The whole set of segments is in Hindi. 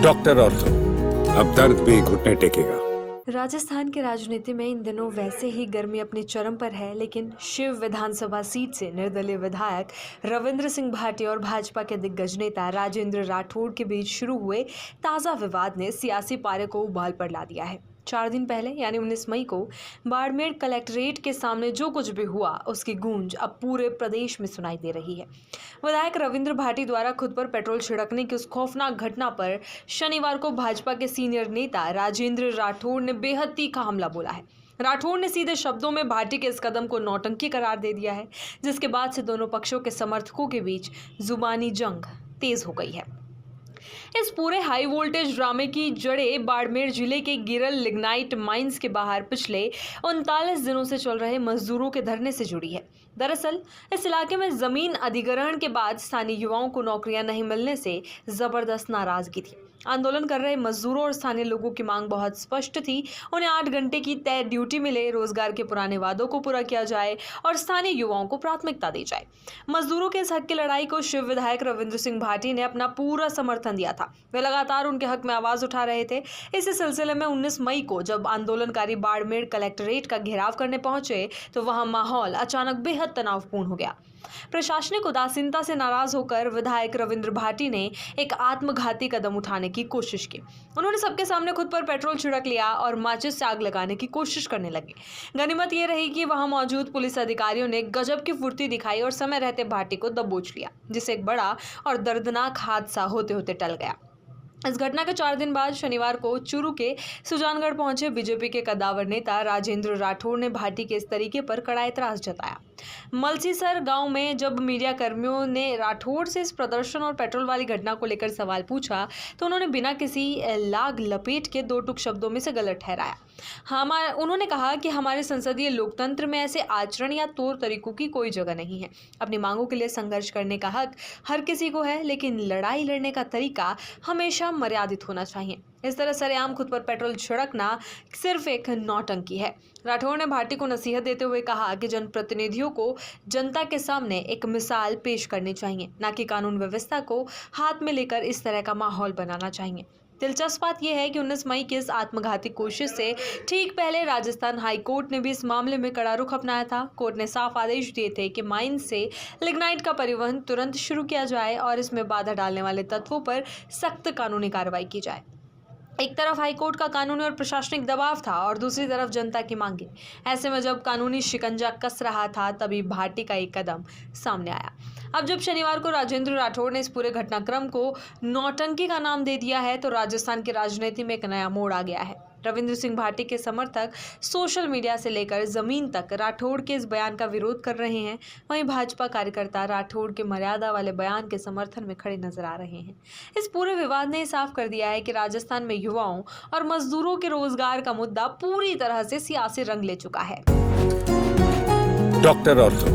डॉक्टर ऑर्थो, अब दर्द भी घुटने टेकेगा। राजस्थान की राजनीति में इन दिनों वैसे ही गर्मी अपने चरम पर है, लेकिन शिव विधानसभा सीट से निर्दलीय विधायक रविंद्र सिंह भाटी और भाजपा के दिग्गज नेता राजेंद्र राठौड़ के बीच शुरू हुए ताज़ा विवाद ने सियासी पारे को उबाल पर ला दिया है। 4 दिन पहले यानी 19 मई को बाड़मेर कलेक्ट्रेट के सामने जो कुछ भी हुआ उसकी गूंज अब पूरे प्रदेश में सुनाई दे रही है। विधायक रविंद्र भाटी द्वारा खुद पर पेट्रोल छिड़कने की उस खौफनाक घटना पर शनिवार को भाजपा के सीनियर नेता राजेंद्र राठौड़ ने बेहद तीखा हमला बोला है। राठौड़ ने सीधे शब्दों में भाटी के इस कदम को नौटंकी करार दे दिया है, जिसके बाद से दोनों पक्षों के समर्थकों के बीच जुबानी जंग तेज हो गई है। इस पूरे हाई वोल्टेज ड्रामे की जड़ें बाड़मेर जिले के गिरल लिग्नाइट माइंस के बाहर पिछले 39 दिनों से चल रहे मजदूरों के धरने से जुड़ी है। दरअसल इस इलाके में जमीन अधिग्रहण के बाद स्थानीय युवाओं को नौकरियां नहीं मिलने से जबरदस्त नाराजगी थी। आंदोलन कर रहे मजदूरों और स्थानीय लोगों की मांग बहुत स्पष्ट थी। उन्हें 8 घंटे की तय ड्यूटी मिले, रोजगार के पुराने वादों को पूरा किया जाए और स्थानीय युवाओं को प्राथमिकता दी जाए। मजदूरों के इस हक की लड़ाई को शिव विधायक रविंद्र सिंह भाटी ने अपना पूरा समर्थन दिया था। वे लगातार उनके हक में आवाज उठा रहे थे। इसी सिलसिले में 19 मई को जब आंदोलनकारी बाड़मेर कलेक्ट्रेट का घेराव करने पहुंचे तो वहां माहौल अचानक बेहद तनावपूर्ण हो गया। प्रशासनिक उदासीनता से नाराज होकर विधायक रविंद्र भाटी ने एक आत्मघाती कदम उठाने की कोशिश की। उन्होंने सबके सामने खुद पर पेट्रोल छिड़क लिया और माचिस से आग लगाने की कोशिश करने लगे। गनीमत ये रही कि वहां मौजूद पुलिस अधिकारियों ने गजब की फुर्ती दिखाई और समय रहते भाटी को दबोच लिया, जिससे एक बड़ा और दर्दनाक हादसा होते होते टल गया। इस घटना के 4 दिन बाद शनिवार को चूरू के सुजानगढ़ पहुंचे बीजेपी के कद्दावर नेता राजेंद्र राठौड़ ने भाटी के इस तरीके पर कड़ा एतराज जताया। मलसीसर गांव में जब मीडिया कर्मियों ने राठौड़ से इस प्रदर्शन और पेट्रोल वाली घटना को लेकर सवाल पूछा तो उन्होंने बिना किसी लाग लपेट के 2 टुक शब्दों में से गलत ठहराया। उन्होंने कहा कि हमारे संसदीय लोकतंत्र में ऐसे आचरण या तौर तरीकों की कोई जगह नहीं है। अपनी मांगों के लिए संघर्ष करने का हक हर किसी को है, लेकिन लड़ाई लड़ने का तरीका हमेशा मर्यादित होना चाहिए। इस तरह सरेआम खुद पर पेट्रोल छिड़कना सिर्फ एक नौटंकी है। राठौड़ ने भाटी को नसीहत देते हुए कहा कि जनप्रतिनिधियों को जनता के सामने एक मिसाल पेश करनी चाहिए, न कि कानून व्यवस्था को हाथ में लेकर इस तरह का माहौल बनाना चाहिए। दिलचस्प बात यह है कि 19 मई की इस आत्मघाती कोशिश से ठीक पहले राजस्थान हाई कोर्ट ने भी इस मामले में कड़ा रुख अपनाया था। कोर्ट ने साफ आदेश दिए थे कि माइन से लिग्नाइट का परिवहन तुरंत शुरू किया जाए और इसमें बाधा डालने वाले तत्वों पर सख्त कानूनी कार्रवाई की जाए। एक तरफ हाईकोर्ट का कानूनी और प्रशासनिक दबाव था और दूसरी तरफ जनता की मांगे। ऐसे में जब कानूनी शिकंजा कस रहा था तभी भाटी का एक कदम सामने आया। अब जब शनिवार को राजेंद्र राठौड़ ने इस पूरे घटनाक्रम को नौटंकी का नाम दे दिया है तो राजस्थान की राजनीति में एक नया मोड़ आ गया है। रविंद्र सिंह भाटी के समर्थक सोशल मीडिया से लेकर जमीन तक राठौड़ के इस बयान का विरोध कर रहे हैं। वहीं भाजपा कार्यकर्ता राठौड़ के मर्यादा वाले बयान के समर्थन में खड़े नजर आ रहे हैं। इस पूरे विवाद ने साफ कर दिया है कि राजस्थान में युवाओं और मजदूरों के रोजगार का मुद्दा पूरी तरह से सियासी रंग ले चुका है। डॉक्टर ऑर्थो,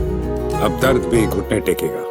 अब दर्द भी घुटने टेकेगा।